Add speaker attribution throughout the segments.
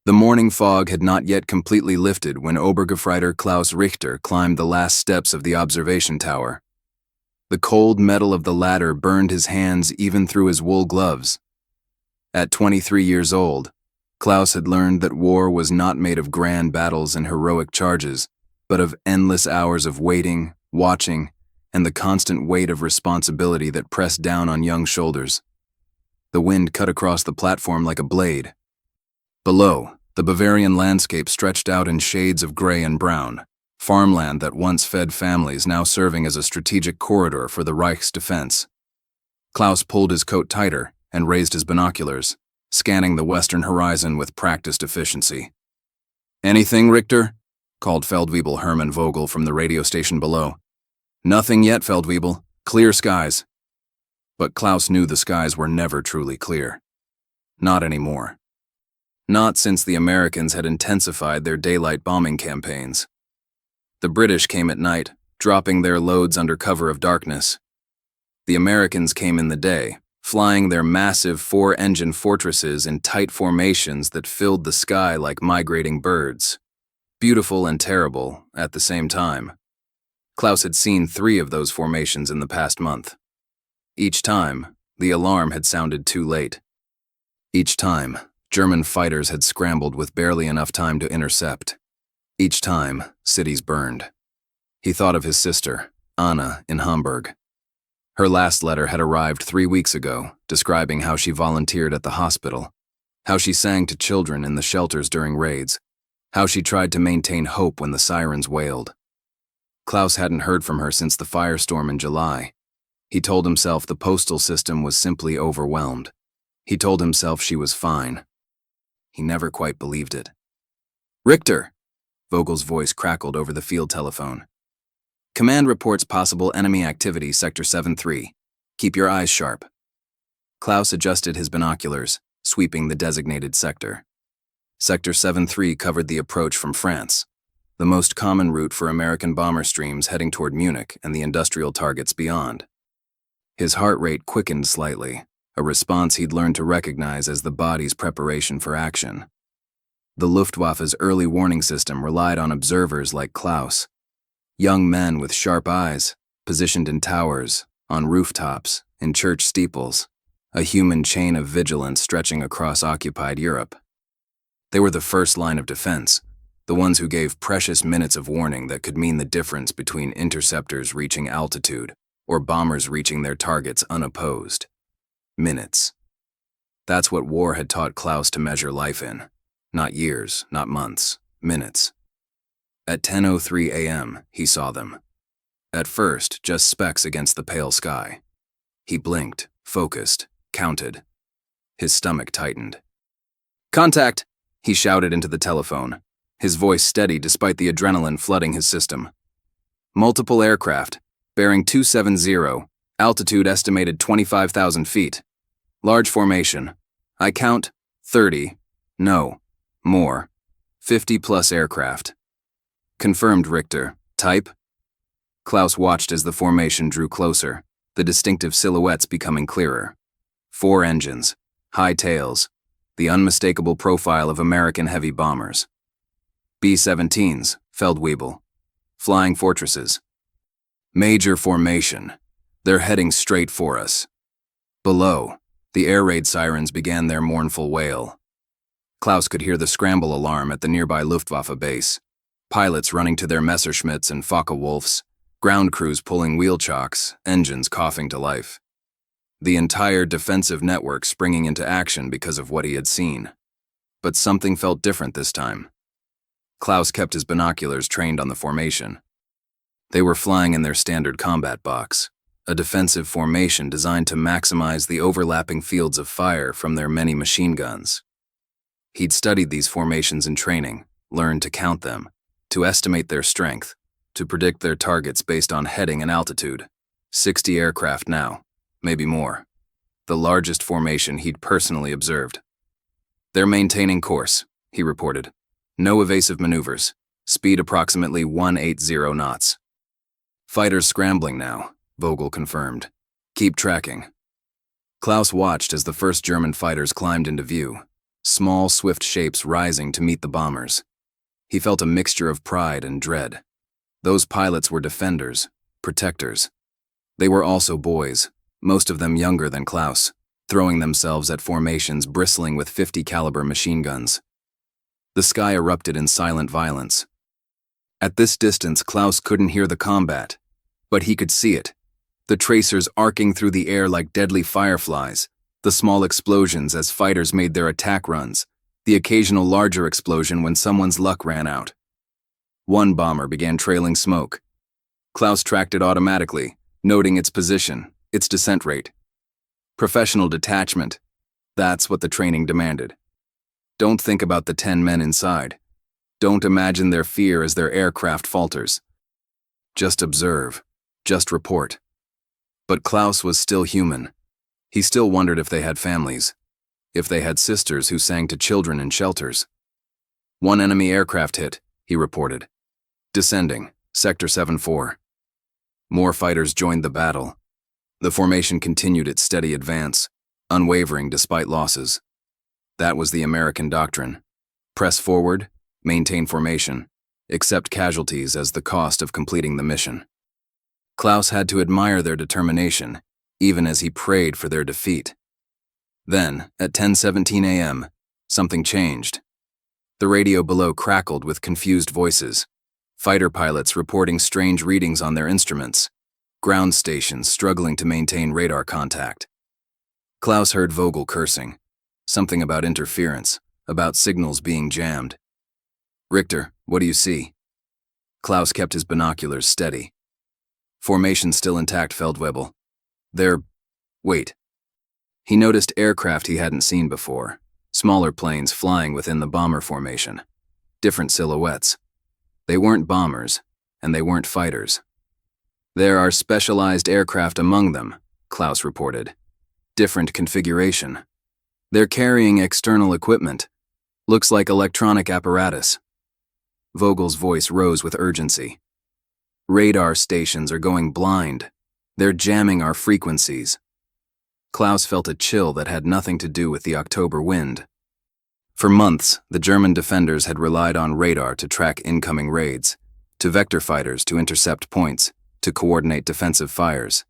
Speaker 1: The morning fog had not yet completely lifted when Obergefreiter Klaus Richter climbed the last steps of the observation tower. The cold metal of the ladder burned his hands even through his wool gloves. At 23 years old, Klaus had learned that war was not made of grand battles and heroic charges, but of endless hours of waiting, watching, and the constant weight of responsibility that pressed down on young shoulders. The wind cut across the platform like a blade. Below, the Bavarian landscape stretched out in shades of gray and brown, farmland that once fed families now serving as a strategic corridor for the Reich's defense. Klaus pulled his coat tighter and raised his binoculars, scanning the western horizon with practiced efficiency. "Anything, Richter?" called Feldwebel Hermann Vogel from the radio station below. "Nothing yet, Feldwebel. Clear skies." But Klaus knew the skies were never truly clear. Not anymore. Not since the Americans had intensified their daylight bombing campaigns. The British came at night, dropping their loads under cover of darkness. The Americans came in the day, flying their massive four-engine fortresses in tight formations that filled the sky like migrating birds. Beautiful and terrible at the same time. Klaus had seen 3 of those formations in the past month. Each time, the alarm had sounded too late. Each time, German fighters had scrambled with barely enough time to intercept. Each time, cities burned. He thought of his sister, Anna, in Hamburg. Her last letter had arrived 3 weeks ago, describing how she volunteered at the hospital, how she sang to children in the shelters during raids, how she tried to maintain hope when the sirens wailed. Klaus hadn't heard from her since the firestorm in July. He told himself the postal system was simply overwhelmed. He told himself she was fine. He never quite believed it. "Richter!" Vogel's voice crackled over the field telephone. "Command reports possible enemy activity, Sector 7-3. Keep your eyes sharp." Klaus adjusted his binoculars, sweeping the designated sector. Sector 7-3 covered the approach from France, the most common route for American bomber streams heading toward Munich and the industrial targets beyond. His heart rate quickened slightly, a response he'd learned to recognize as the body's preparation for action. The Luftwaffe's early warning system relied on observers like Klaus, young men with sharp eyes, positioned in towers, on rooftops, in church steeples, a human chain of vigilance stretching across occupied Europe. They were the first line of defense, the ones who gave precious minutes of warning that could mean the difference between interceptors reaching altitude or bombers reaching their targets unopposed. Minutes. That's what war had taught Klaus to measure life in. Not years, not months, minutes. At 10:03 a.m., he saw them. At first, just specks against the pale sky. He blinked, focused, counted. His stomach tightened. "Contact!" he shouted into the telephone, his voice steady despite the adrenaline flooding his system. "Multiple aircraft, bearing 270, altitude estimated 25,000 feet. Large formation. I count 30, no, more, 50-plus aircraft." "Confirmed, Richter. Type?" Klaus watched as the formation drew closer, the distinctive silhouettes becoming clearer. 4 engines, high tails, the unmistakable profile of American heavy bombers. B-17s, Feldwebel. Flying fortresses. Major formation. They're heading straight for us. Below, the air raid sirens began their mournful wail. Klaus could hear the scramble alarm at the nearby Luftwaffe base. Pilots running to their Messerschmitts and Focke-Wulfs, ground crews pulling wheel chocks, engines coughing to life. The entire defensive network springing into action because of what he had seen. But something felt different this time. Klaus kept his binoculars trained on the formation. They were flying in their standard combat box, a defensive formation designed to maximize the overlapping fields of fire from their many machine guns. He'd studied these formations in training, learned to count them, to estimate their strength, to predict their targets based on heading and altitude. 60 aircraft now, maybe more. The largest formation he'd personally observed. "They're maintaining course," he reported. "No evasive maneuvers. Speed approximately 180 knots. Fighters scrambling now," Vogel confirmed. "Keep tracking." Klaus watched as the first German fighters climbed into view, small, swift shapes rising to meet the bombers. He felt a mixture of pride and dread. Those pilots were defenders, protectors. They were also boys, most of them younger than Klaus, throwing themselves at formations bristling with 50 caliber machine guns. The sky erupted in silent violence. At this distance, Klaus couldn't hear the combat, but he could see it. The tracers arcing through the air like deadly fireflies, the small explosions as fighters made their attack runs, the occasional larger explosion when someone's luck ran out. One bomber began trailing smoke. Klaus tracked it automatically, noting its position, its descent rate. Professional detachment. That's what the training demanded. Don't think about the 10 men inside. Don't imagine their fear as their aircraft falters. Just observe. Just report. But Klaus was still human. He still wondered if they had families, if they had sisters who sang to children in shelters. One enemy aircraft hit, he reported. Descending, Sector 7-4. More fighters joined the battle. The formation continued its steady advance, unwavering despite losses. That was the American doctrine. Press forward, maintain formation, accept casualties as the cost of completing the mission. Klaus had to admire their determination, even as he prayed for their defeat. Then, at 10:17 a.m., something changed. The radio below crackled with confused voices. Fighter pilots reporting strange readings on their instruments. Ground stations struggling to maintain radar contact. Klaus heard Vogel cursing. Something about interference, about signals being jammed. Richter, what do you see? Klaus kept his binoculars steady. Formation still intact, Feldwebel. Wait. He noticed aircraft he hadn't seen before. Smaller planes flying within the bomber formation. Different silhouettes. They weren't bombers, and they weren't fighters. There are specialized aircraft among them, Klaus reported. Different configuration. They're carrying external equipment. Looks like electronic apparatus. Vogel's voice rose with urgency. Radar stations are going blind. They're jamming our frequencies. Klaus felt a chill that had nothing to do with the October wind. For months, the German defenders had relied on radar to track incoming raids, to vector fighters to intercept points, to coordinate defensive fires.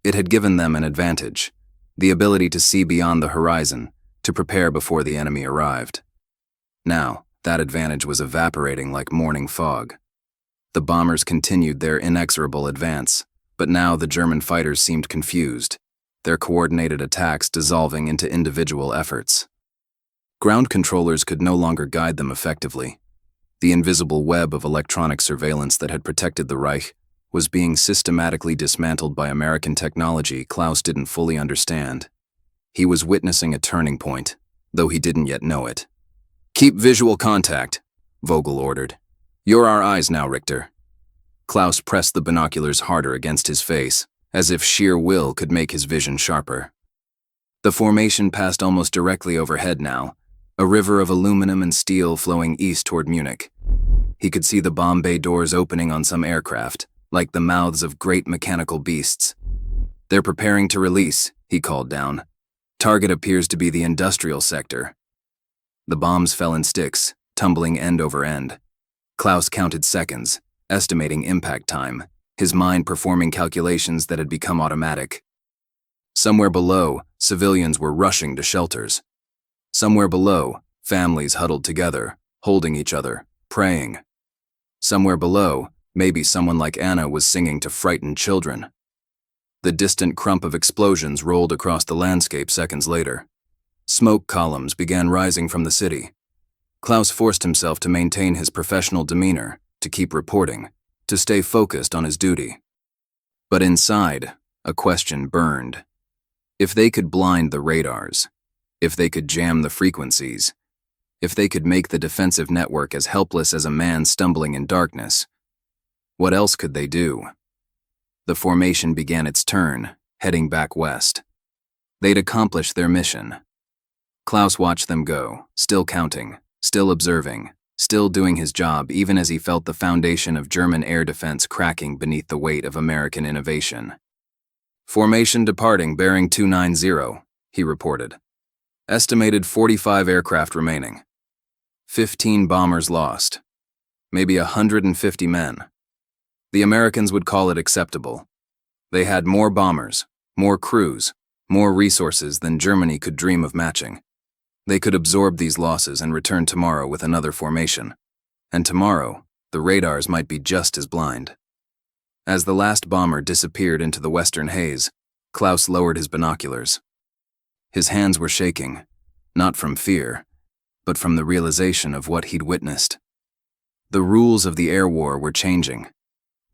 Speaker 1: It had given them an advantage, the ability to see beyond the horizon, to prepare before the enemy arrived. Now, that advantage was evaporating like morning fog. The bombers continued their inexorable advance, but now the German fighters seemed confused, their coordinated attacks dissolving into individual efforts. Ground controllers could no longer guide them effectively. The invisible web of electronic surveillance that had protected the Reich was being systematically dismantled by American technology Klaus didn't fully understand. He was witnessing a turning point, though he didn't yet know it. Keep visual contact, Vogel ordered. You're our eyes now, Richter. Klaus pressed the binoculars harder against his face, as if sheer will could make his vision sharper. The formation passed almost directly overhead now, a river of aluminum and steel flowing east toward Munich. He could see the bomb bay doors opening on some aircraft, like the mouths of great mechanical beasts. They're preparing to release, he called down. Target appears to be the industrial sector. The bombs fell in sticks, tumbling end over end. Klaus counted seconds, estimating impact time, his mind performing calculations that had become automatic. Somewhere below, civilians were rushing to shelters. Somewhere below, families huddled together, holding each other, praying. Somewhere below, maybe someone like Anna was singing to frightened children. The distant crump of explosions rolled across the landscape seconds later. Smoke columns began rising from the city. Klaus forced himself to maintain his professional demeanor, to keep reporting, to stay focused on his duty. But inside, a question burned. If they could blind the radars, if they could jam the frequencies, if they could make the defensive network as helpless as a man stumbling in darkness, what else could they do? The formation began its turn, heading back west. They'd accomplished their mission. Klaus watched them go, still counting, still observing, still doing his job even as he felt the foundation of German air defense cracking beneath the weight of American innovation. Formation departing bearing 290, he reported. Estimated 45 aircraft remaining. 15 bombers lost. Maybe 150 men. The Americans would call it acceptable. They had more bombers, more crews, more resources than Germany could dream of matching. They could absorb these losses and return tomorrow with another formation. And tomorrow, the radars might be just as blind. As the last bomber disappeared into the western haze, Klaus lowered his binoculars. His hands were shaking, not from fear, but from the realization of what he'd witnessed. The rules of the air war were changing.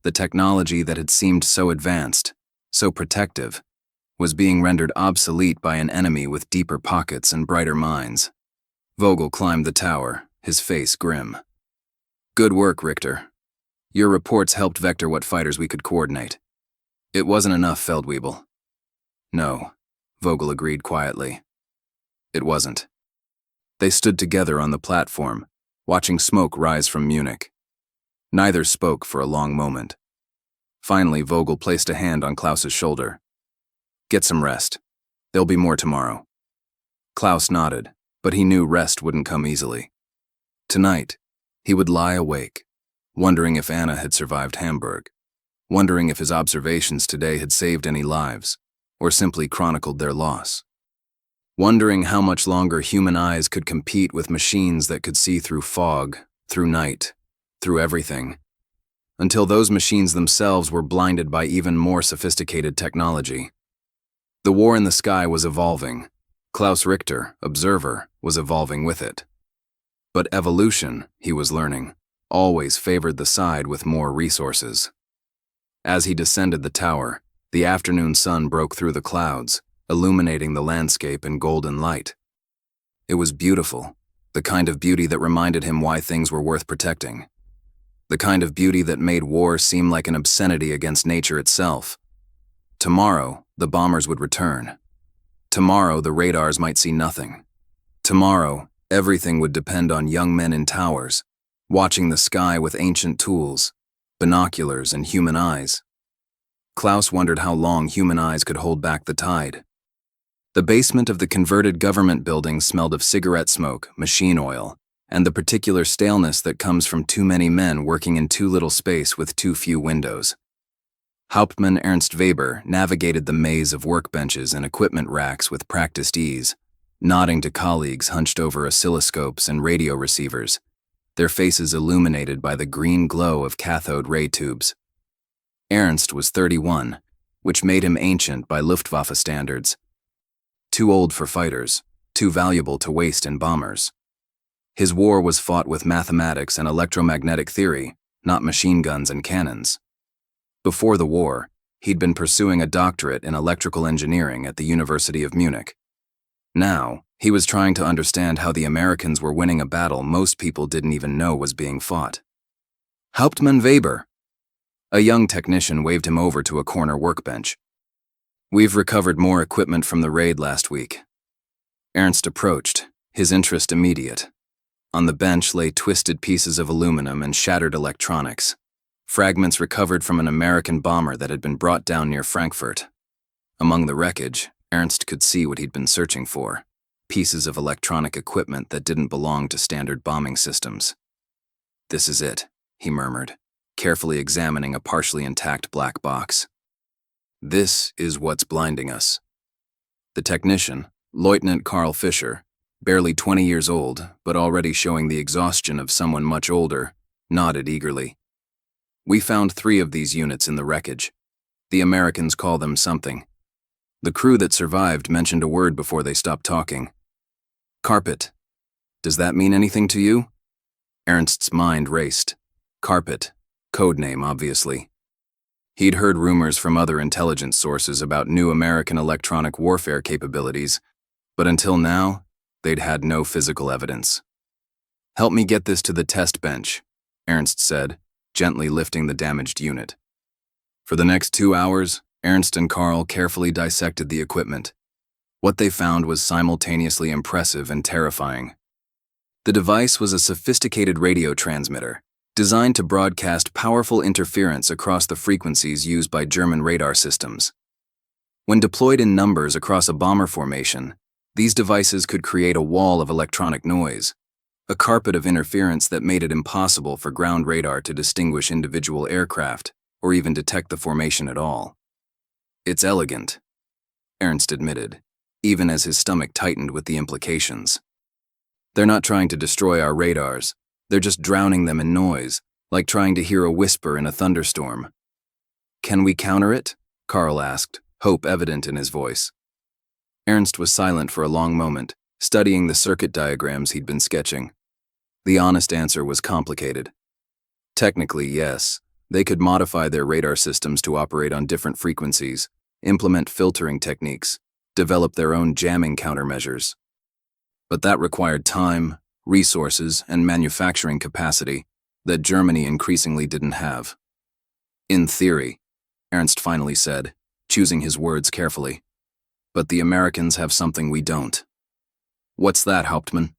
Speaker 1: The technology that had seemed so advanced, so protective, was being rendered obsolete by an enemy with deeper pockets and brighter minds. Vogel climbed the tower, his face grim. Good work, Richter. Your reports helped vector what fighters we could coordinate. It wasn't enough, Feldwebel. No, Vogel agreed quietly. It wasn't. They stood together on the platform, watching smoke rise from Munich. Neither spoke for a long moment. Finally, Vogel placed a hand on Klaus's shoulder. Get some rest. There'll be more tomorrow. Klaus nodded, but he knew rest wouldn't come easily. Tonight, he would lie awake, wondering if Anna had survived Hamburg, wondering if his observations today had saved any lives, or simply chronicled their loss. Wondering how much longer human eyes could compete with machines that could see through fog, through night, through everything, until those machines themselves were blinded by even more sophisticated technology. The war in the sky was evolving. Klaus Richter, observer, was evolving with it. But evolution, he was learning, always favored the side with more resources. As he descended the tower, the afternoon sun broke through the clouds, illuminating the landscape in golden light. It was beautiful, the kind of beauty that reminded him why things were worth protecting. The kind of beauty that made war seem like an obscenity against nature itself. Tomorrow, the bombers would return. Tomorrow, the radars might see nothing. Tomorrow, everything would depend on young men in towers, watching the sky with ancient tools, binoculars and human eyes. Klaus wondered how long human eyes could hold back the tide. The basement of the converted government building smelled of cigarette smoke, machine oil, and the particular staleness that comes from too many men working in too little space with too few windows. Hauptmann Ernst Weber navigated the maze of workbenches and equipment racks with practiced ease, nodding to colleagues hunched over oscilloscopes and radio receivers, their faces illuminated by the green glow of cathode ray tubes. Ernst was 31, which made him ancient by Luftwaffe standards. Too old for fighters, too valuable to waste in bombers. His war was fought with mathematics and electromagnetic theory, not machine guns and cannons. Before the war, he'd been pursuing a doctorate in electrical engineering at the University of Munich. Now, he was trying to understand how the Americans were winning a battle most people didn't even know was being fought. Hauptmann Weber! A young technician waved him over to a corner workbench. We've recovered more equipment from the raid last week. Ernst approached, his interest immediate. On the bench lay twisted pieces of aluminum and shattered electronics, fragments recovered from an American bomber that had been brought down near Frankfurt. Among the wreckage, Ernst could see what he'd been searching for, pieces of electronic equipment that didn't belong to standard bombing systems. This is it, he murmured, carefully examining a partially intact black box. This is what's blinding us. The technician, Lieutenant Karl Fischer, barely 20 years old, but already showing the exhaustion of someone much older, nodded eagerly. We found 3 of these units in the wreckage. The Americans call them something. The crew that survived mentioned a word before they stopped talking. Carpet. Does that mean anything to you? Ernst's mind raced. Carpet. Code name, obviously. He'd heard rumors from other intelligence sources about new American electronic warfare capabilities, but until now, they'd had no physical evidence. Help me get this to the test bench, Ernst said, gently lifting the damaged unit. For the next 2 hours, Ernst and Karl carefully dissected the equipment. What they found was simultaneously impressive and terrifying. The device was a sophisticated radio transmitter, designed to broadcast powerful interference across the frequencies used by German radar systems. When deployed in numbers across a bomber formation, These devices could create a wall of electronic noise, a carpet of interference that made it impossible for ground radar to distinguish individual aircraft or even detect the formation at all. It's elegant, Ernst admitted, even as his stomach tightened with the implications. They're not trying to destroy our radars, they're just drowning them in noise, like trying to hear a whisper in a thunderstorm. Can we counter it? Carl asked, hope evident in his voice. Ernst was silent for a long moment, studying the circuit diagrams he'd been sketching. The honest answer was complicated. Technically, yes, they could modify their radar systems to operate on different frequencies, implement filtering techniques, develop their own jamming countermeasures. But that required time, resources, and manufacturing capacity that Germany increasingly didn't have. In theory, Ernst finally said, choosing his words carefully. But the Americans have something we don't. What's that, Hauptmann?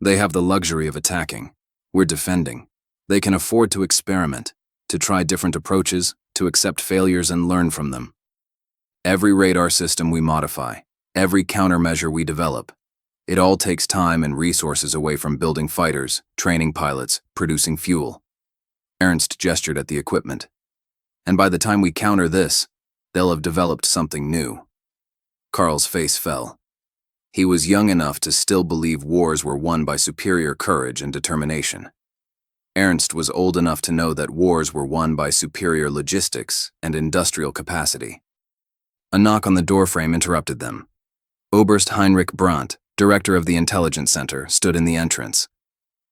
Speaker 1: They have the luxury of attacking. We're defending. They can afford to experiment, to try different approaches, to accept failures and learn from them. Every radar system we modify, every countermeasure we develop, it all takes time and resources away from building fighters, training pilots, producing fuel. Ernst gestured at the equipment. And by the time we counter this, they'll have developed something new. Carl's face fell. He was young enough to still believe wars were won by superior courage and determination. Ernst was old enough to know that wars were won by superior logistics and industrial capacity. A knock on the doorframe interrupted them. Oberst Heinrich Brandt, director of the intelligence center, stood in the entrance.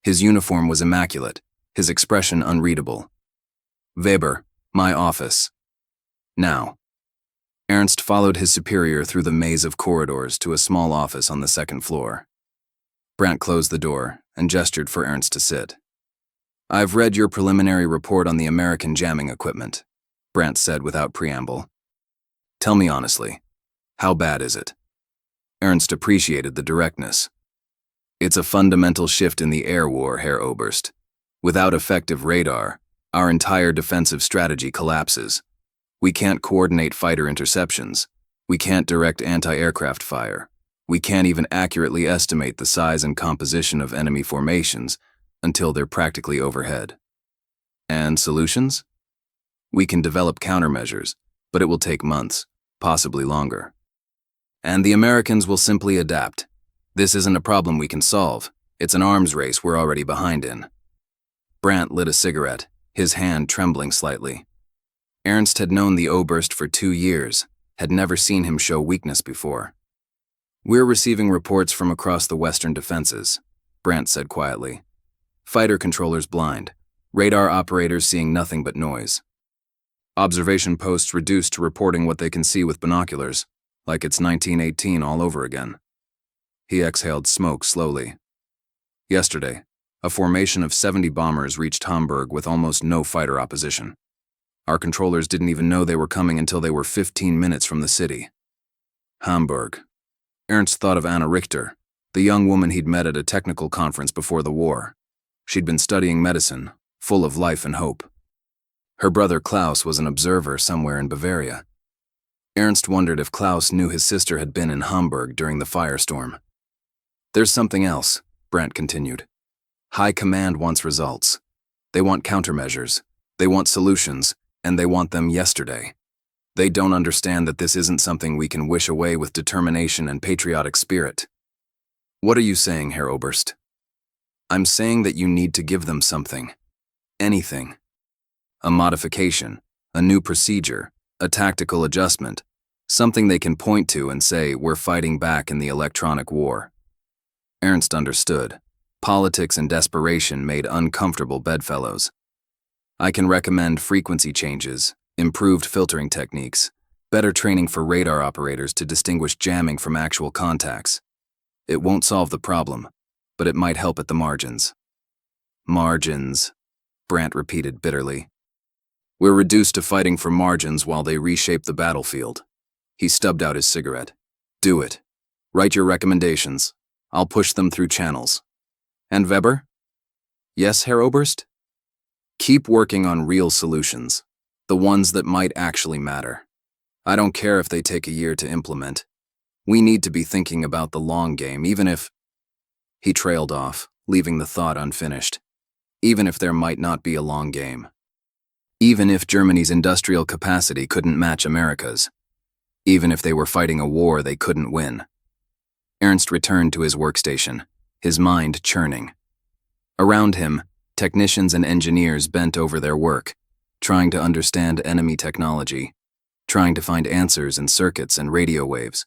Speaker 1: His uniform was immaculate, his expression unreadable. Weber, my office. Now. Ernst followed his superior through the maze of corridors to a small office on the second floor. Brandt closed the door and gestured for Ernst to sit. I've read your preliminary report on the American jamming equipment, Brandt said without preamble. Tell me honestly, how bad is it? Ernst appreciated the directness. It's a fundamental shift in the air war, Herr Oberst. Without effective radar, our entire defensive strategy collapses. We can't coordinate fighter interceptions. We can't direct anti-aircraft fire. We can't even accurately estimate the size and composition of enemy formations until they're practically overhead. And solutions? We can develop countermeasures, but it will take months, possibly longer. And the Americans will simply adapt. This isn't a problem we can solve. It's an arms race we're already behind in. Brandt lit a cigarette, his hand trembling slightly. Ernst had known the Oberst for 2 years, had never seen him show weakness before. We're receiving reports from across the Western defenses, Brandt said quietly. Fighter controllers blind, radar operators seeing nothing but noise. Observation posts reduced to reporting what they can see with binoculars, like it's 1918 all over again. He exhaled smoke slowly. Yesterday, a formation of 70 bombers reached Hamburg with almost no fighter opposition. Our controllers didn't even know they were coming until they were 15 minutes from the city. Hamburg. Ernst thought of Anna Richter, the young woman he'd met at a technical conference before the war. She'd been studying medicine, full of life and hope. Her brother Klaus was an observer somewhere in Bavaria. Ernst wondered if Klaus knew his sister had been in Hamburg during the firestorm. There's something else, Brandt continued. High Command wants results. They want countermeasures. They want solutions, and they want them yesterday. They don't understand that this isn't something we can wish away with determination and patriotic spirit. What are you saying, Herr Oberst? I'm saying that you need to give them something. Anything. A modification, a new procedure, a tactical adjustment, something they can point to and say, we're fighting back in the electronic war. Ernst understood. Politics and desperation made uncomfortable bedfellows. I can recommend frequency changes, improved filtering techniques, better training for radar operators to distinguish jamming from actual contacts. It won't solve the problem, but it might help at the margins. Margins, Brandt repeated bitterly. We're reduced to fighting for margins while they reshape the battlefield. He stubbed out his cigarette. Do it. Write your recommendations. I'll push them through channels. And Weber? Yes, Herr Oberst? Keep working on real solutions, the ones that might actually matter. I don't care if they take a year to implement. We need to be thinking about the long game, even if... He trailed off, leaving the thought unfinished. Even if there might not be a long game. Even if Germany's industrial capacity couldn't match America's. Even if they were fighting a war they couldn't win. Ernst returned to his workstation, his mind churning. Around him, technicians and engineers bent over their work, trying to understand enemy technology, trying to find answers in circuits and radio waves.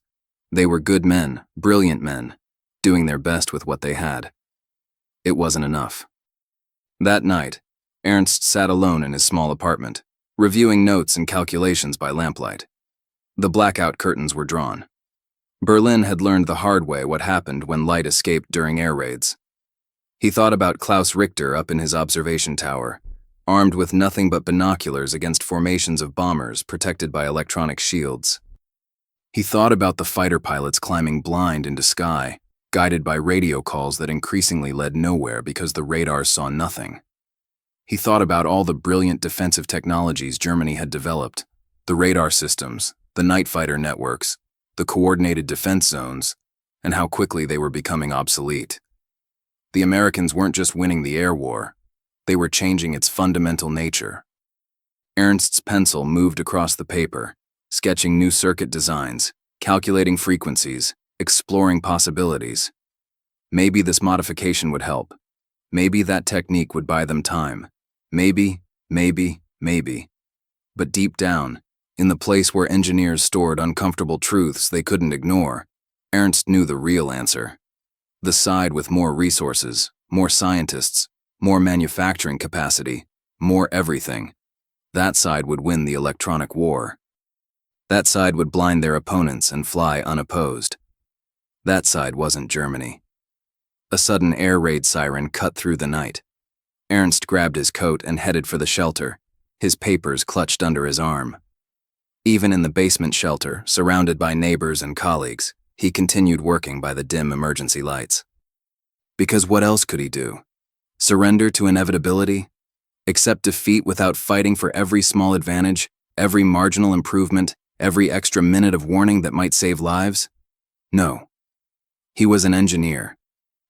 Speaker 1: They were good men, brilliant men, doing their best with what they had. It wasn't enough. That night, Ernst sat alone in his small apartment, reviewing notes and calculations by lamplight. The blackout curtains were drawn. Berlin had learned the hard way what happened when light escaped during air raids. He thought about Klaus Richter up in his observation tower, armed with nothing but binoculars against formations of bombers protected by electronic shields. He thought about the fighter pilots climbing blind into sky, guided by radio calls that increasingly led nowhere because the radars saw nothing. He thought about all the brilliant defensive technologies Germany had developed, the radar systems, the night fighter networks, the coordinated defense zones, and how quickly they were becoming obsolete. The Americans weren't just winning the air war, they were changing its fundamental nature. Ernst's pencil moved across the paper, sketching new circuit designs, calculating frequencies, exploring possibilities. Maybe this modification would help. Maybe that technique would buy them time. Maybe. But deep down, in the place where engineers stored uncomfortable truths they couldn't ignore, Ernst knew the real answer. The side with more resources, more scientists, more manufacturing capacity, more everything. That side would win the electronic war. That side would blind their opponents and fly unopposed. That side wasn't Germany. A sudden air raid siren cut through the night. Ernst grabbed his coat and headed for the shelter, his papers clutched under his arm. Even in the basement shelter, surrounded by neighbors and colleagues, he continued working by the dim emergency lights. Because what else could he do? Surrender to inevitability? Accept defeat without fighting for every small advantage, every marginal improvement, every extra minute of warning that might save lives? No. He was an engineer.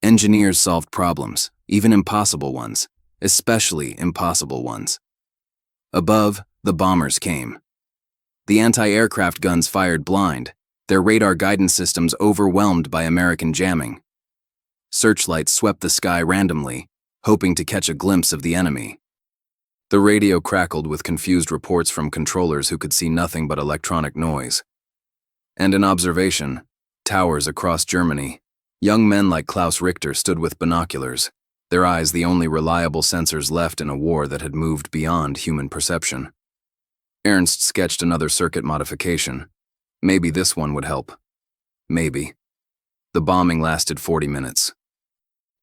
Speaker 1: Engineers solved problems, even impossible ones, especially impossible ones. Above, the bombers came. The anti-aircraft guns fired blind, their radar guidance systems overwhelmed by American jamming. Searchlights swept the sky randomly, hoping to catch a glimpse of the enemy. The radio crackled with confused reports from controllers who could see nothing but electronic noise. And in observation, towers across Germany, young men like Klaus Richter stood with binoculars, their eyes the only reliable sensors left in a war that had moved beyond human perception. Ernst sketched another circuit modification. Maybe this one would help. Maybe. The bombing lasted 40 minutes.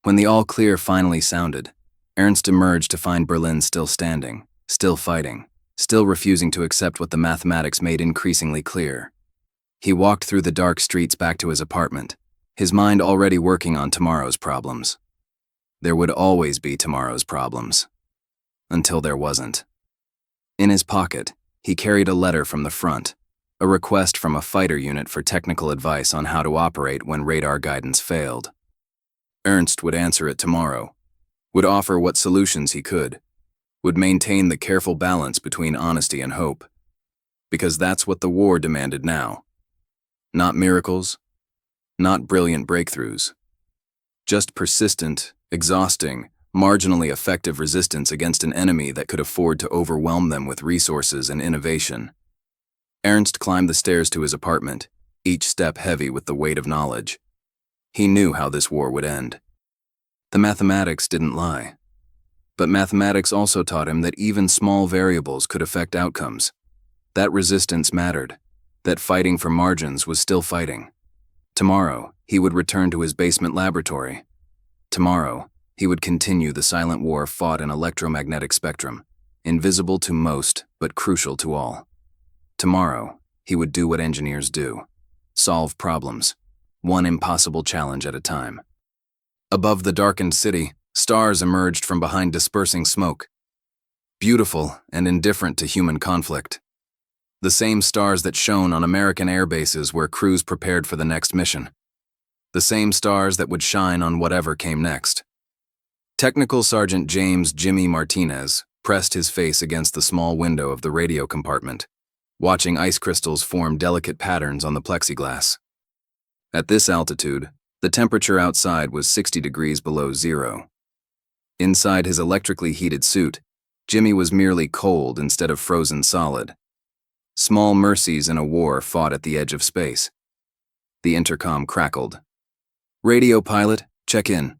Speaker 1: When the all-clear finally sounded, Ernst emerged to find Berlin still standing, still fighting, still refusing to accept what the mathematics made increasingly clear. He walked through the dark streets back to his apartment, his mind already working on tomorrow's problems. There would always be tomorrow's problems. Until there wasn't. In his pocket, he carried a letter from the front, a request from a fighter unit for technical advice on how to operate when radar guidance failed. Ernst would answer it tomorrow, would offer what solutions he could, would maintain the careful balance between honesty and hope. Because that's what the war demanded now. Not miracles, not brilliant breakthroughs. Just persistent, exhausting, marginally effective resistance against an enemy that could afford to overwhelm them with resources and innovation. Ernst climbed the stairs to his apartment, each step heavy with the weight of knowledge. He knew how this war would end. The mathematics didn't lie. But mathematics also taught him that even small variables could affect outcomes. That resistance mattered, that fighting for margins was still fighting. Tomorrow, he would return to his basement laboratory. Tomorrow, he would continue the silent war fought in electromagnetic spectrum, invisible to most but crucial to all. Tomorrow, he would do what engineers do, solve problems, one impossible challenge at a time. Above the darkened city, stars emerged from behind dispersing smoke. Beautiful and indifferent to human conflict. The same stars that shone on American air bases where crews prepared for the next mission. The same stars that would shine on whatever came next. Technical Sergeant James Jimmy Martinez pressed his face against the small window of the radio compartment, watching ice crystals form delicate patterns on the plexiglass. At this altitude, the temperature outside was 60 degrees below zero. Inside his electrically heated suit, Jimmy was merely cold instead of frozen solid. Small mercies in a war fought at the edge of space. The intercom crackled. "Radio pilot, check in."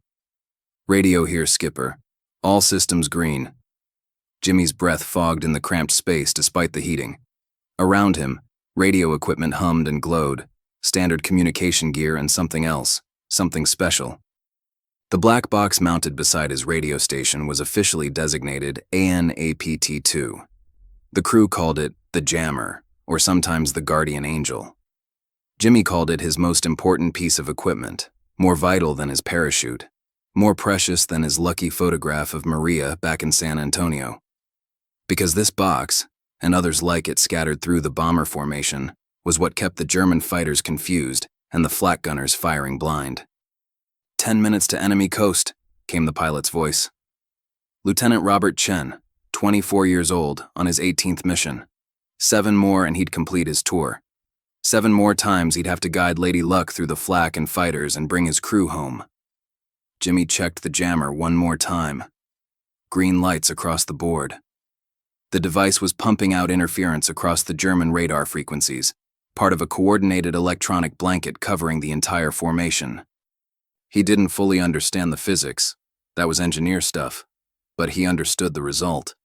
Speaker 1: "Radio here, Skipper. All systems green." Jimmy's breath fogged in the cramped space despite the heating. Around him, radio equipment hummed and glowed, standard communication gear and something else, something special. The black box mounted beside his radio station was officially designated AN/APT-2. The crew called it the Jammer, or sometimes the Guardian Angel. Jimmy called it his most important piece of equipment, more vital than his parachute, more precious than his lucky photograph of Maria back in San Antonio. Because this box, and others like it scattered through the bomber formation, was what kept the German fighters confused and the flak gunners firing blind. 10 minutes to enemy coast, came the pilot's voice. Lieutenant Robert Chen, 24 years old, on his 18th mission. 7 more and he'd complete his tour. 7 more times he'd have to guide Lady Luck through the flak and fighters and bring his crew home. Jimmy checked the jammer one more time. Green lights across the board. The device was pumping out interference across the German radar frequencies, part of a coordinated electronic blanket covering the entire formation. He didn't fully understand the physics, that was engineer stuff, but he understood the result.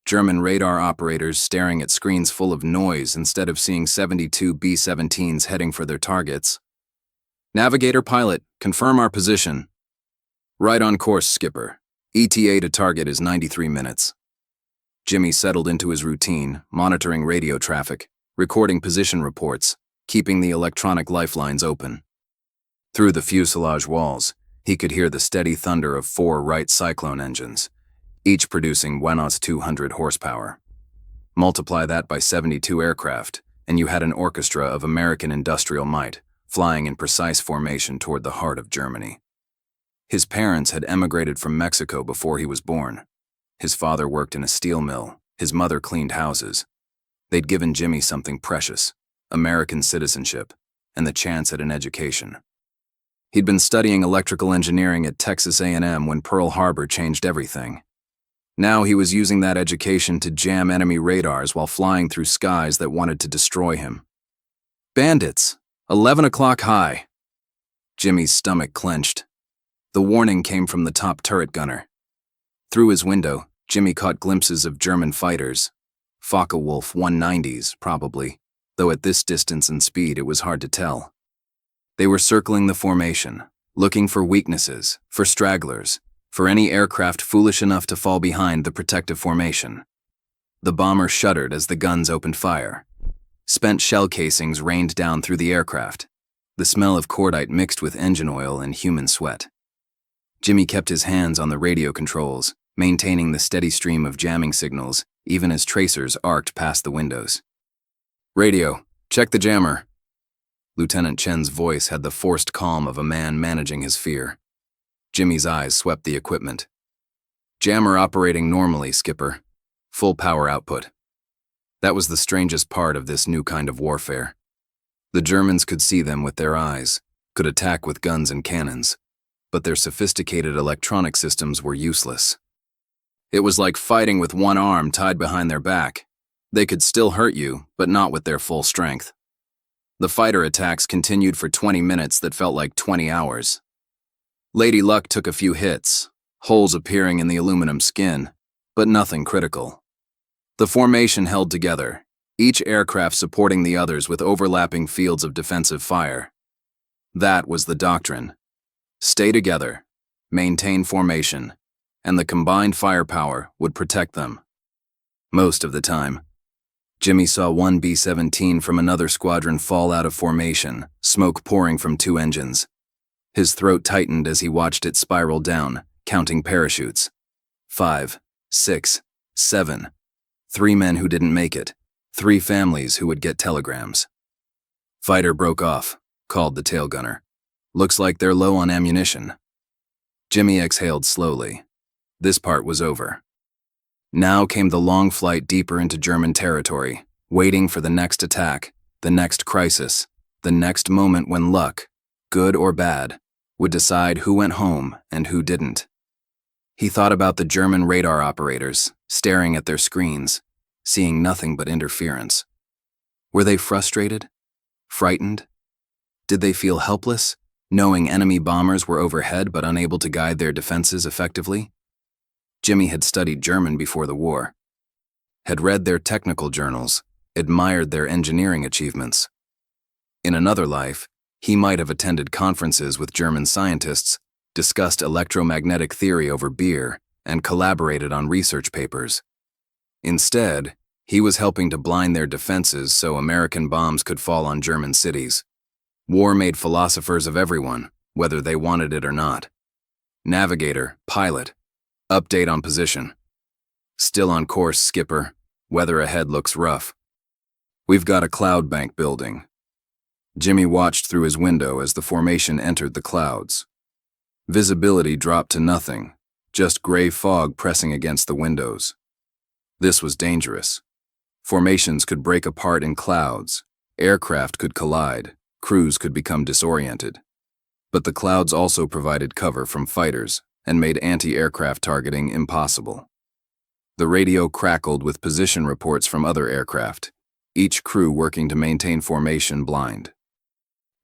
Speaker 1: German radar operators staring at screens full of noise instead of seeing 72 B-17s heading for their targets. "Navigator pilot, confirm our position." "Right on course, Skipper. ETA to target is 93 minutes. Jimmy settled into his routine, monitoring radio traffic, recording position reports, keeping the electronic lifelines open. Through the fuselage walls, he could hear the steady thunder of 4 Wright Cyclone engines, each producing 200 horsepower. Multiply that by 72 aircraft, and you had an orchestra of American industrial might, flying in precise formation toward the heart of Germany. His parents had emigrated from Mexico before he was born. His father worked in a steel mill, his mother cleaned houses. They'd given Jimmy something precious, American citizenship, and the chance at an education. He'd been studying electrical engineering at Texas A&M when Pearl Harbor changed everything. Now he was using that education to jam enemy radars while flying through skies that wanted to destroy him. "Bandits! 11 o'clock high!" Jimmy's stomach clenched. The warning came from the top turret gunner. Through his window, Jimmy caught glimpses of German fighters. Focke-Wulf 190s, probably, though at this distance and speed it was hard to tell. They were circling the formation, looking for weaknesses, for stragglers, for any aircraft foolish enough to fall behind the protective formation. The bomber shuddered as the guns opened fire. Spent shell casings rained down through the aircraft. The smell of cordite mixed with engine oil and human sweat. Jimmy kept his hands on the radio controls, maintaining the steady stream of jamming signals, even as tracers arced past the windows. "Radio, check the jammer." Lieutenant Chen's voice had the forced calm of a man managing his fear. Jimmy's eyes swept the equipment. "Jammer operating normally, Skipper. Full power output." That was the strangest part of this new kind of warfare. The Germans could see them with their eyes, could attack with guns and cannons, but their sophisticated electronic systems were useless. It was like fighting with one arm tied behind their back. They could still hurt you, but not with their full strength. The fighter attacks continued for 20 minutes that felt like 20 hours. Lady Luck took a few hits, holes appearing in the aluminum skin, but nothing critical. The formation held together, each aircraft supporting the others with overlapping fields of defensive fire. That was the doctrine. Stay together, maintain formation, and the combined firepower would protect them. Most of the time. Jimmy saw one B-17 from another squadron fall out of formation, smoke pouring from 2 engines. His throat tightened as he watched it spiral down, counting parachutes. 5, 6, 7. 3 men who didn't make it. 3 families who would get telegrams. Fighter broke off, called the tail gunner. Looks like they're low on ammunition. Jimmy exhaled slowly. This part was over. Now came the long flight deeper into German territory, waiting for the next attack, the next crisis, the next moment when luck, good or bad, would decide who went home and who didn't. He thought about the German radar operators, staring at their screens, seeing nothing but interference. Were they frustrated? Frightened? Did they feel helpless, knowing enemy bombers were overhead but unable to guide their defenses effectively? Jimmy had studied German before the war, had read their technical journals, admired their engineering achievements. In another life, he might have attended conferences with German scientists, discussed electromagnetic theory over beer, and collaborated on research papers. Instead, he was helping to blind their defenses so American bombs could fall on German cities. War made philosophers of everyone, whether they wanted it or not. Navigator, pilot, update on position. Still on course, skipper. Weather ahead looks rough. We've got a cloud bank building. Jimmy watched through his window as the formation entered the clouds. Visibility dropped to nothing, just gray fog pressing against the windows. This was dangerous. Formations could break apart in clouds, aircraft could collide, crews could become disoriented. But the clouds also provided cover from fighters and made anti-aircraft targeting impossible. The radio crackled with position reports from other aircraft, each crew working to maintain formation blind.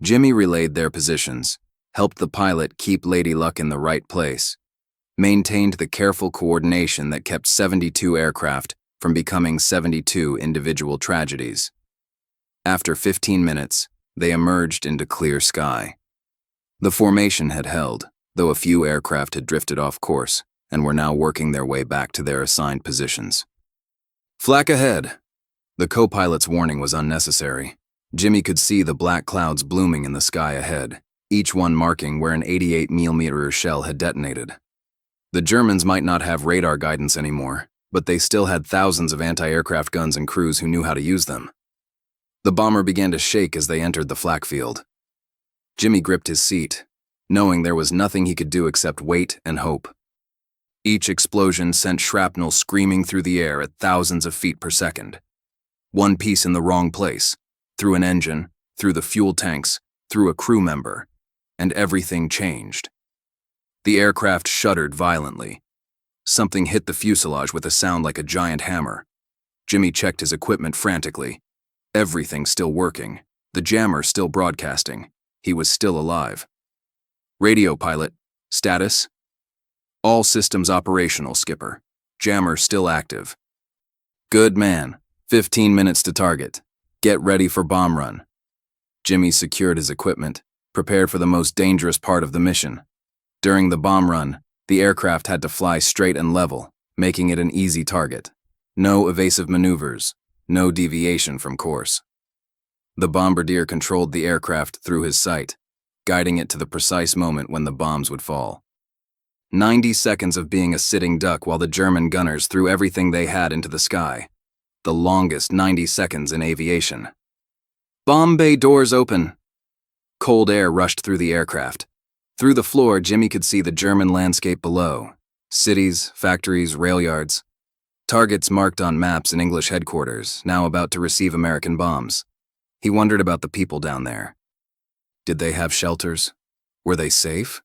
Speaker 1: Jimmy relayed their positions, helped the pilot keep Lady Luck in the right place, maintained the careful coordination that kept 72 aircraft from becoming 72 individual tragedies. After 15 minutes, they emerged into clear sky. The formation had held, though a few aircraft had drifted off course and were now working their way back to their assigned positions. Flak ahead! The co-pilot's warning was unnecessary. Jimmy could see the black clouds blooming in the sky ahead, each one marking where an 88mm shell had detonated. The Germans might not have radar guidance anymore, but they still had thousands of anti-aircraft guns and crews who knew how to use them. The bomber began to shake as they entered the flak field. Jimmy gripped his seat, knowing there was nothing he could do except wait and hope. Each explosion sent shrapnel screaming through the air at thousands of feet per second. One piece in the wrong place, through an engine, through the fuel tanks, through a crew member, and everything changed. The aircraft shuddered violently. Something hit the fuselage with a sound like a giant hammer. Jimmy checked his equipment frantically. Everything still working, the jammer still broadcasting. He was still alive. Radio pilot, status? All systems operational, skipper. Jammer still active. Good man. 15 minutes to target. Get ready for bomb run. Jimmy secured his equipment, prepared for the most dangerous part of the mission. During the bomb run, the aircraft had to fly straight and level, making it an easy target. No evasive maneuvers, no deviation from course. The bombardier controlled the aircraft through his sight, guiding it to the precise moment when the bombs would fall. 90 seconds of being a sitting duck while the German gunners threw everything they had into the sky. The longest 90 seconds in aviation. Bomb bay doors open. Cold air rushed through the aircraft. Through the floor, Jimmy could see the German landscape below. Cities, factories, rail yards. Targets marked on maps in English headquarters, now about to receive American bombs. He wondered about the people down there. Did they have shelters? Were they safe?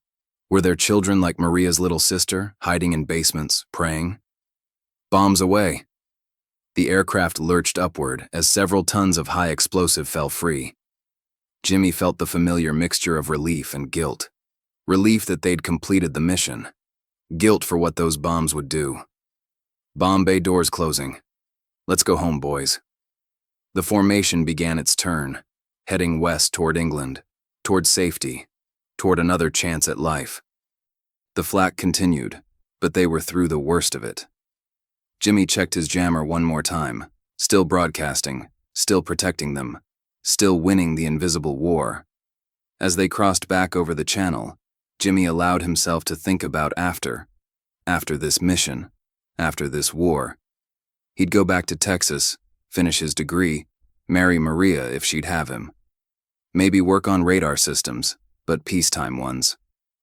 Speaker 1: Were their children like Maria's little sister, hiding in basements, praying? Bombs away. The aircraft lurched upward as several tons of high explosive fell free. Jimmy felt the familiar mixture of relief and guilt. Relief that they'd completed the mission. Guilt for what those bombs would do. Bomb bay doors closing. Let's go home, boys. The formation began its turn, heading west toward England, toward safety, toward another chance at life. The flak continued, but they were through the worst of it. Jimmy checked his jammer one more time, still broadcasting, still protecting them, still winning the invisible war. As they crossed back over the channel, Jimmy allowed himself to think about after this mission, after this war. He'd go back to Texas, finish his degree, marry Maria if she'd have him. Maybe work on radar systems, but peacetime ones.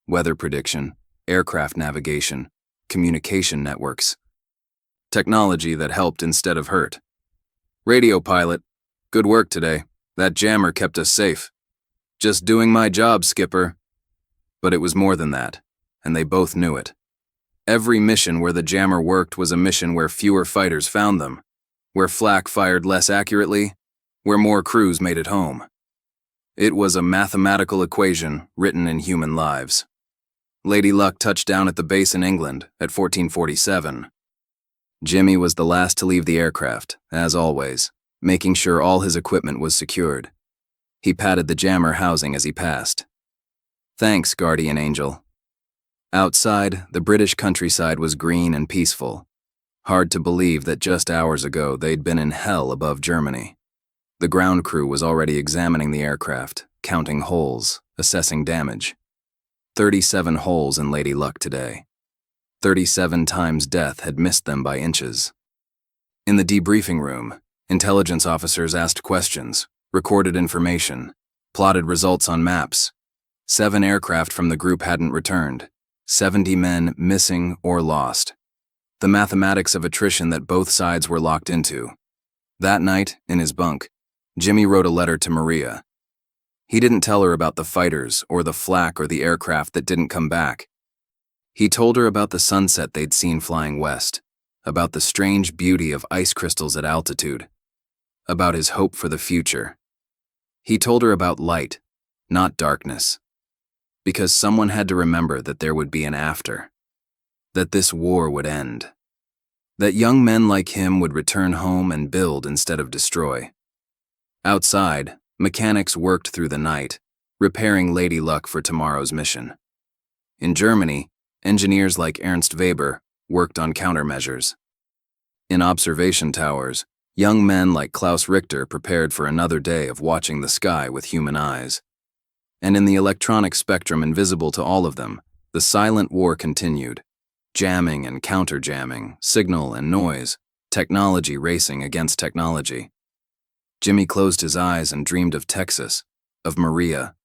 Speaker 1: Weather prediction, aircraft navigation, communication networks. Technology that helped instead of hurt. Radio pilot, good work today. That jammer kept us safe. Just doing my job, Skipper. But it was more than that, and they both knew it. Every mission where the jammer worked was a mission where fewer fighters found them, where flak fired less accurately, where more crews made it home. It was a mathematical equation written in human lives. Lady Luck touched down at the base in England at 1447. Jimmy was the last to leave the aircraft, as always, making sure all his equipment was secured. He patted the jammer housing as he passed. Thanks, guardian angel. Outside, the British countryside was green and peaceful. Hard to believe that just hours ago they'd been in hell above Germany. The ground crew was already examining the aircraft, counting holes, assessing damage. 37 holes in Lady Luck today. 37 times death had missed them by inches. In the debriefing room, intelligence officers asked questions, recorded information, plotted results on maps. 7 aircraft from the group hadn't returned. 70 men missing or lost. The mathematics of attrition that both sides were locked into. That night, in his bunk, Jimmy wrote a letter to Maria. He didn't tell her about the fighters or the flak or the aircraft that didn't come back. He told her about the sunset they'd seen flying west, about the strange beauty of ice crystals at altitude, about his hope for the future. He told her about light, not darkness, because someone had to remember that there would be an after, that this war would end, that young men like him would return home and build instead of destroy. Outside, mechanics worked through the night, repairing Lady Luck for tomorrow's mission. In Germany, engineers like Ernst Weber worked on countermeasures. In observation towers, young men like Klaus Richter prepared for another day of watching the sky with human eyes. And in the electronic spectrum invisible to all of them, the silent war continued. Jamming and counter-jamming, signal and noise, technology racing against technology. Jimmy closed his eyes and dreamed of Texas, of Maria,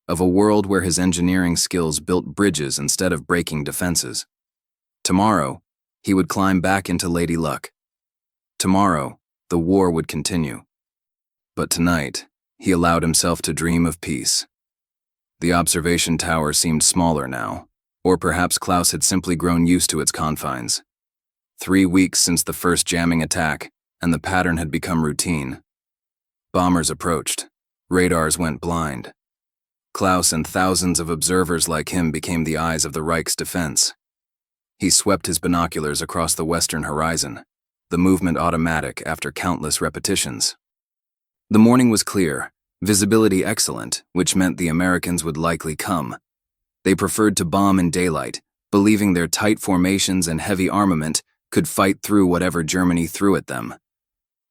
Speaker 1: of a world where his engineering skills built bridges instead of breaking defenses. Tomorrow, he would climb back into Lady Luck. Tomorrow, the war would continue. But tonight, he allowed himself to dream of peace. The observation tower seemed smaller now, or perhaps Klaus had simply grown used to its confines. 3 weeks since the first jamming attack, and the pattern had become routine. Bombers approached. Radars went blind. Klaus and thousands of observers like him became the eyes of the Reich's defense. He swept his binoculars across the western horizon, the movement automatic after countless repetitions. The morning was clear, visibility excellent, which meant the Americans would likely come. They preferred to bomb in daylight, believing their tight formations and heavy armament could fight through whatever Germany threw at them.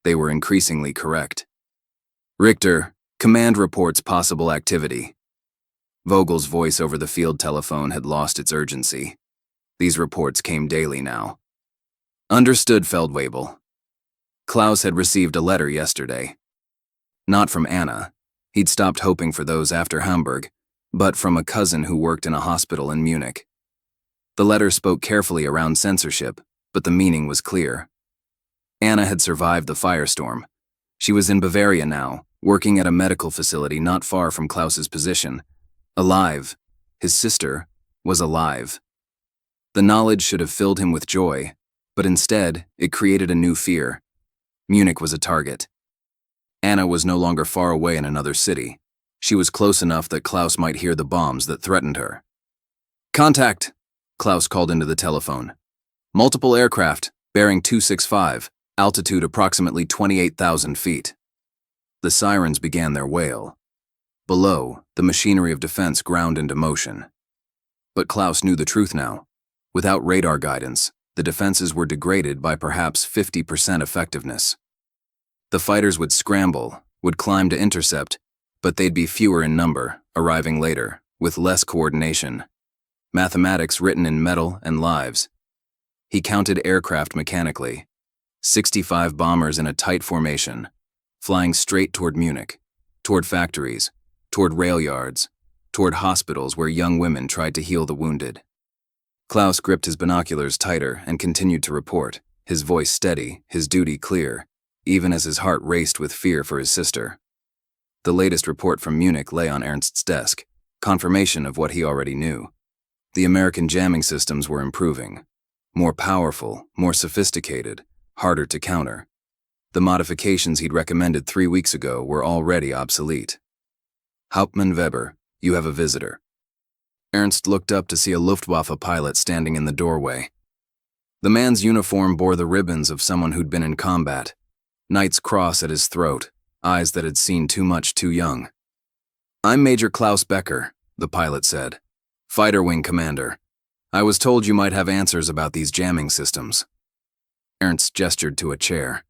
Speaker 1: They were increasingly correct. Richter, command reports possible activity. Vogel's voice over the field telephone had lost its urgency. These reports came daily now. Understood, Feldwebel. Klaus had received a letter yesterday. Not from Anna. He'd stopped hoping for those after Hamburg, but from a cousin who worked in a hospital in Munich. The letter spoke carefully around censorship, but the meaning was clear. Anna had survived the firestorm. She was in Bavaria now, working at a medical facility not far from Klaus's position. Alive. His sister was alive. The knowledge should have filled him with joy, but instead, it created a new fear. Munich was a target. Anna was no longer far away in another city. She was close enough that Klaus might hear the bombs that threatened her. Contact, Klaus called into the telephone. Multiple aircraft, bearing 265, altitude approximately 28,000 feet. The sirens began their wail. Below, the machinery of defense ground into motion. But Klaus knew the truth now. Without radar guidance, the defenses were degraded by perhaps 50% effectiveness. The fighters would scramble, would climb to intercept, but they'd be fewer in number, arriving later, with less coordination. Mathematics written in metal and lives. He counted aircraft mechanically. 65 bombers in a tight formation, flying straight toward Munich, toward factories, toward rail yards, toward hospitals where young women tried to heal the wounded. Klaus gripped his binoculars tighter and continued to report, his voice steady, his duty clear, even as his heart raced with fear for his sister. The latest report from Munich lay on Ernst's desk, confirmation of what he already knew. The American jamming systems were improving. More powerful, more sophisticated, harder to counter. The modifications he'd recommended 3 weeks ago were already obsolete. Hauptmann Weber, you have a visitor. Ernst looked up to see a Luftwaffe pilot standing in the doorway. The man's uniform bore the ribbons of someone who'd been in combat, Knight's Cross at his throat, eyes that had seen too much too young. I'm Major Klaus Becker, the pilot said. Fighter Wing Commander. I was told you might have answers about these jamming systems. Ernst gestured to a chair.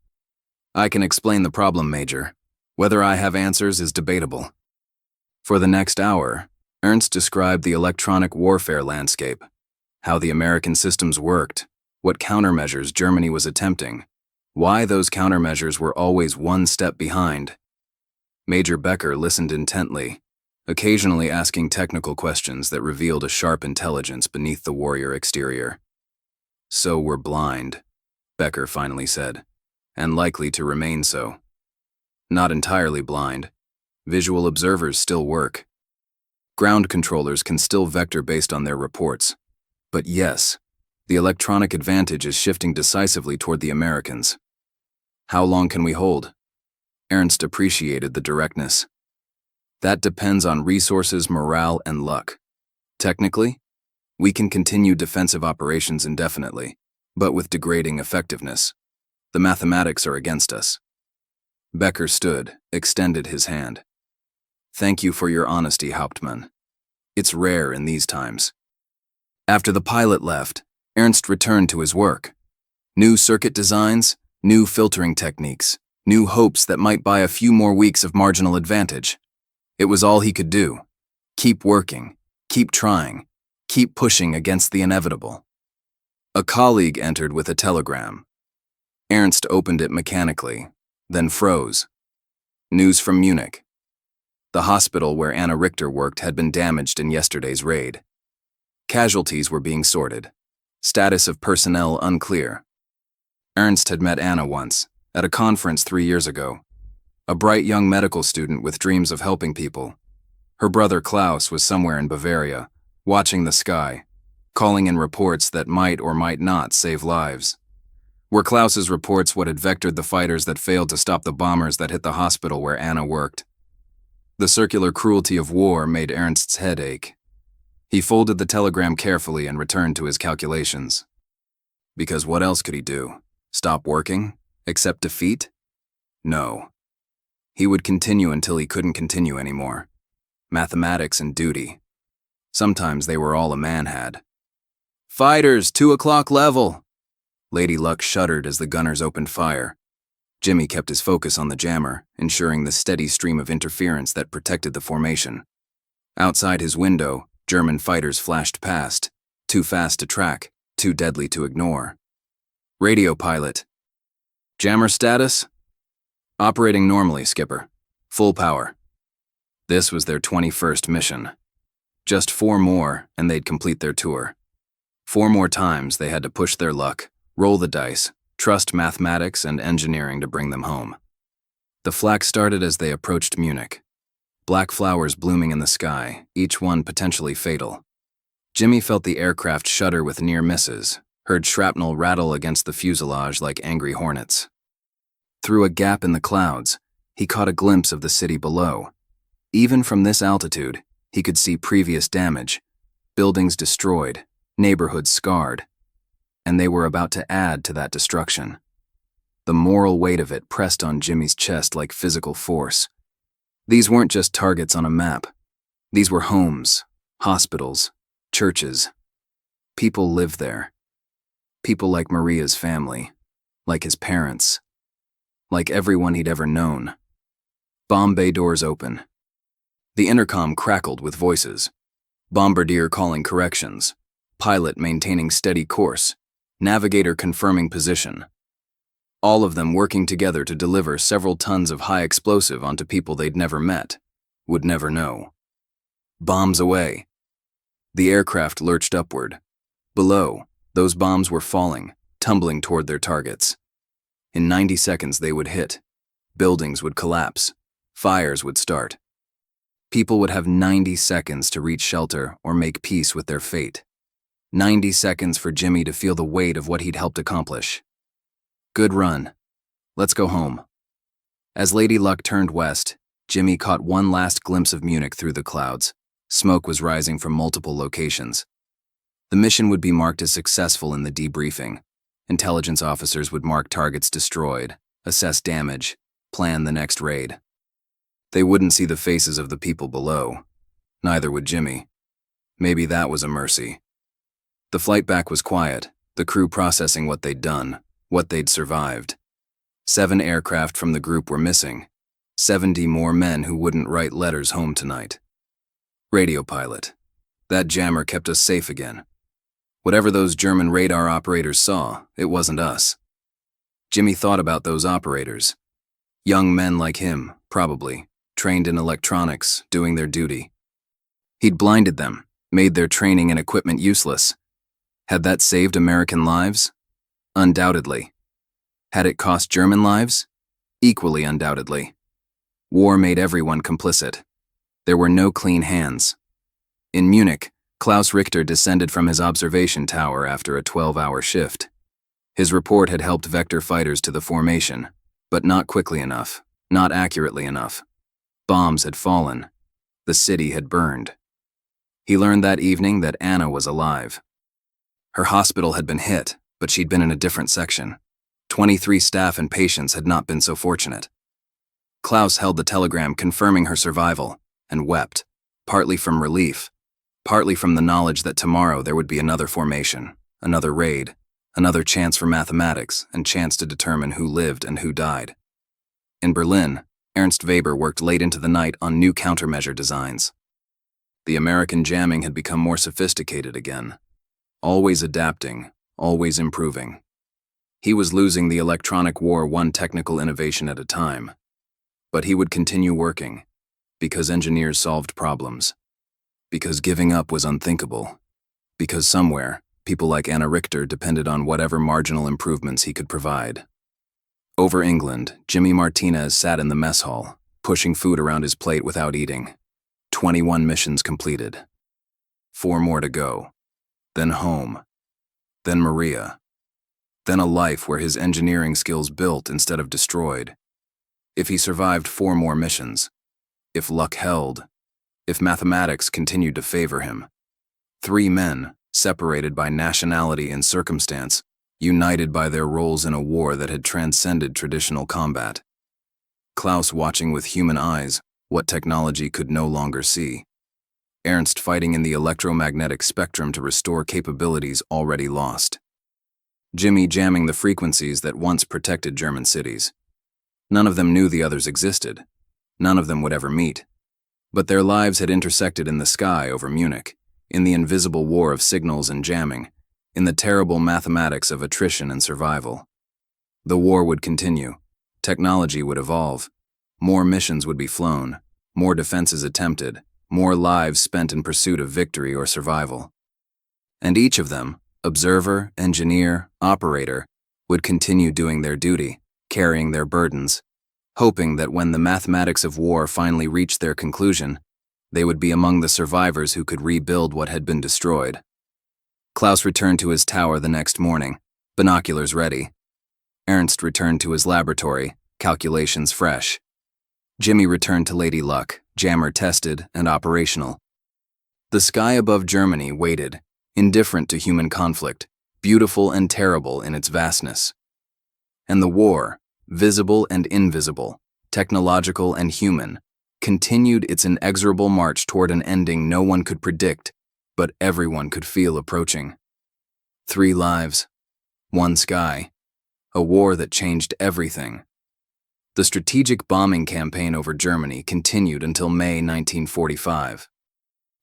Speaker 1: I can explain the problem, Major. Whether I have answers is debatable. For the next hour, Ernst described the electronic warfare landscape, how the American systems worked, what countermeasures Germany was attempting, why those countermeasures were always one step behind. Major Becker listened intently, occasionally asking technical questions that revealed a sharp intelligence beneath the warrior exterior. So we're blind, Becker finally said, and likely to remain so. Not entirely blind. Visual observers still work. Ground controllers can still vector based on their reports. But yes, the electronic advantage is shifting decisively toward the Americans. How long can we hold? Ernst appreciated the directness. That depends on resources, morale, and luck. Technically, we can continue defensive operations indefinitely, but with degrading effectiveness. The mathematics are against us. Becker stood, extended his hand. Thank you for your honesty, Hauptmann. It's rare in these times. After the pilot left, Ernst returned to his work. New circuit designs, new filtering techniques, new hopes that might buy a few more weeks of marginal advantage. It was all he could do. Keep working, keep trying, keep pushing against the inevitable. A colleague entered with a telegram. Ernst opened it mechanically, then froze. News from Munich. The hospital where Anna Richter worked had been damaged in yesterday's raid. Casualties were being sorted. Status of personnel unclear. Ernst had met Anna once, at a conference 3 years ago. A bright young medical student with dreams of helping people. Her brother Klaus was somewhere in Bavaria, watching the sky, calling in reports that might or might not save lives. Were Klaus's reports what had vectored the fighters that failed to stop the bombers that hit the hospital where Anna worked? The circular cruelty of war made Ernst's head ache. He folded the telegram carefully and returned to his calculations. Because what else could he do? Stop working? Accept defeat? No. He would continue until he couldn't continue anymore. Mathematics and duty. Sometimes they were all a man had. Fighters, 2 o'clock level! Lady Luck shuddered as the gunners opened fire. Jimmy kept his focus on the jammer, ensuring the steady stream of interference that protected the formation. Outside his window, German fighters flashed past, too fast to track, too deadly to ignore. Radio pilot. Jammer status? Operating normally, Skipper. Full power. This was their 21st mission. Just 4 more, and they'd complete their tour. 4 more times they had to push their luck, roll the dice, trust mathematics and engineering to bring them home. The flak started as they approached Munich. Black flowers blooming in the sky, each one potentially fatal. Jimmy felt the aircraft shudder with near misses, heard shrapnel rattle against the fuselage like angry hornets. Through a gap in the clouds, he caught a glimpse of the city below. Even from this altitude, he could see previous damage, buildings destroyed, neighborhoods scarred. And they were about to add to that destruction. The moral weight of it pressed on Jimmy's chest like physical force. These weren't just targets on a map. These were homes, hospitals, churches. People lived there. People like Maria's family, like his parents, like everyone he'd ever known. Bomb bay doors open. The intercom crackled with voices. Bombardier calling corrections. Pilot maintaining steady course. Navigator confirming position. all of them working together to deliver several tons of high explosive onto people they'd never met, would never know. Bombs away. The aircraft lurched upward. Below, those bombs were falling, tumbling toward their targets. In 90 seconds they would hit. Buildings would collapse. Fires would start. People would have 90 seconds to reach shelter or make peace with their fate. 90 seconds for Jimmy to feel the weight of what he'd helped accomplish. Good run. Let's go home. As Lady Luck turned west, Jimmy caught one last glimpse of Munich through the clouds. Smoke was rising from multiple locations. The mission would be marked as successful in the debriefing. Intelligence officers would mark targets destroyed, assess damage, plan the next raid. They wouldn't see the faces of the people below. Neither would Jimmy. Maybe that was a mercy. The flight back was quiet, the crew processing what they'd done, what they'd survived. 7 aircraft from the group were missing. 70 more men who wouldn't write letters home tonight. Radio pilot. That jammer kept us safe again. Whatever those German radar operators saw, it wasn't us. Jimmy thought about those operators. Young men like him, probably, trained in electronics, doing their duty. He'd blinded them, made their training and equipment useless. Had that saved American lives? Undoubtedly. Had it cost German lives? Equally undoubtedly. War made everyone complicit. There were no clean hands. In Munich, Klaus Richter descended from his observation tower after a 12-hour shift. His report had helped vector fighters to the formation, but not quickly enough, not accurately enough. Bombs had fallen. The city had burned. He learned that evening that Anna was alive. Her hospital had been hit, but she'd been in a different section. 23 staff and patients had not been so fortunate. Klaus held the telegram confirming her survival, and wept, partly from relief, partly from the knowledge that tomorrow there would be another formation, another raid, another chance for mathematics, and chance to determine who lived and who died. In Berlin, Ernst Weber worked late into the night on new countermeasure designs. The American jamming had become more sophisticated again, always adapting, always improving. He was losing the electronic war one technical innovation at a time. But he would continue working, because engineers solved problems, because giving up was unthinkable, because somewhere, people like Anna Richter depended on whatever marginal improvements he could provide. Over England, Jimmy Martinez sat in the mess hall, pushing food around his plate without eating. 21 missions completed. 4 more to go. Then home. Then Maria. Then a life where his engineering skills built instead of destroyed. If he survived 4 more missions, if luck held, if mathematics continued to favor him, 3 men, separated by nationality and circumstance, united by their roles in a war that had transcended traditional combat. Klaus watching with human eyes what technology could no longer see. Ernst fighting in the electromagnetic spectrum to restore capabilities already lost. Jimmy jamming the frequencies that once protected German cities. None of them knew the others existed. None of them would ever meet. But their lives had intersected in the sky over Munich, in the invisible war of signals and jamming, in the terrible mathematics of attrition and survival. The war would continue. Technology would evolve. More missions would be flown, more defenses attempted, more lives spent in pursuit of victory or survival. And each of them, observer, engineer, operator, would continue doing their duty, carrying their burdens, hoping that when the mathematics of war finally reached their conclusion, they would be among the survivors who could rebuild what had been destroyed. Klaus returned to his tower the next morning, binoculars ready. Ernst returned to his laboratory, calculations fresh. Jimmy returned to Lady Luck, jammer tested and operational. The sky above Germany waited, indifferent to human conflict, beautiful and terrible in its vastness. And the war, visible and invisible, technological and human, continued its inexorable march toward an ending no one could predict, but everyone could feel approaching. 3 lives, 1 sky, a war that changed everything. The strategic bombing campaign over Germany continued until May 1945.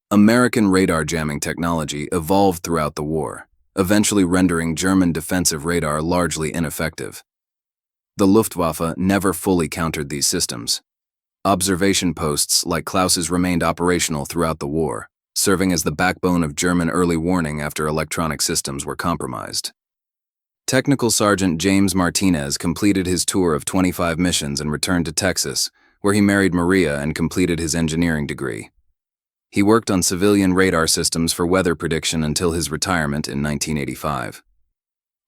Speaker 1: American radar jamming technology evolved throughout the war, eventually rendering German defensive radar largely ineffective. The Luftwaffe never fully countered these systems. Observation posts like Klaus's remained operational throughout the war, serving as the backbone of German early warning after electronic systems were compromised. Technical Sergeant James Martinez completed his tour of 25 missions and returned to Texas, where he married Maria and completed his engineering degree. He worked on civilian radar systems for weather prediction until his retirement in 1985.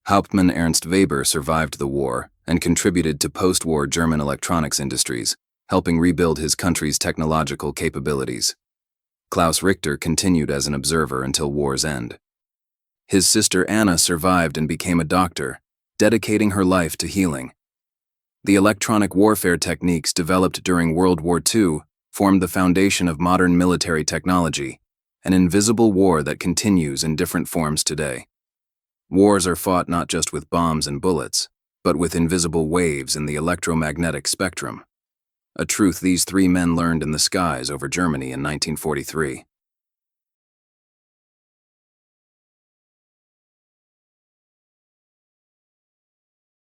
Speaker 1: Hauptmann Ernst Weber survived the war and contributed to post-war German electronics industries, helping rebuild his country's technological capabilities. Klaus Richter continued as an observer until war's end. His sister Anna survived and became a doctor, dedicating her life to healing. The electronic warfare techniques developed during World War II formed the foundation of modern military technology, an invisible war that continues in different forms today. Wars are fought not just with bombs and bullets, but with invisible waves in the electromagnetic spectrum, a truth these three men learned in the skies over Germany in 1943.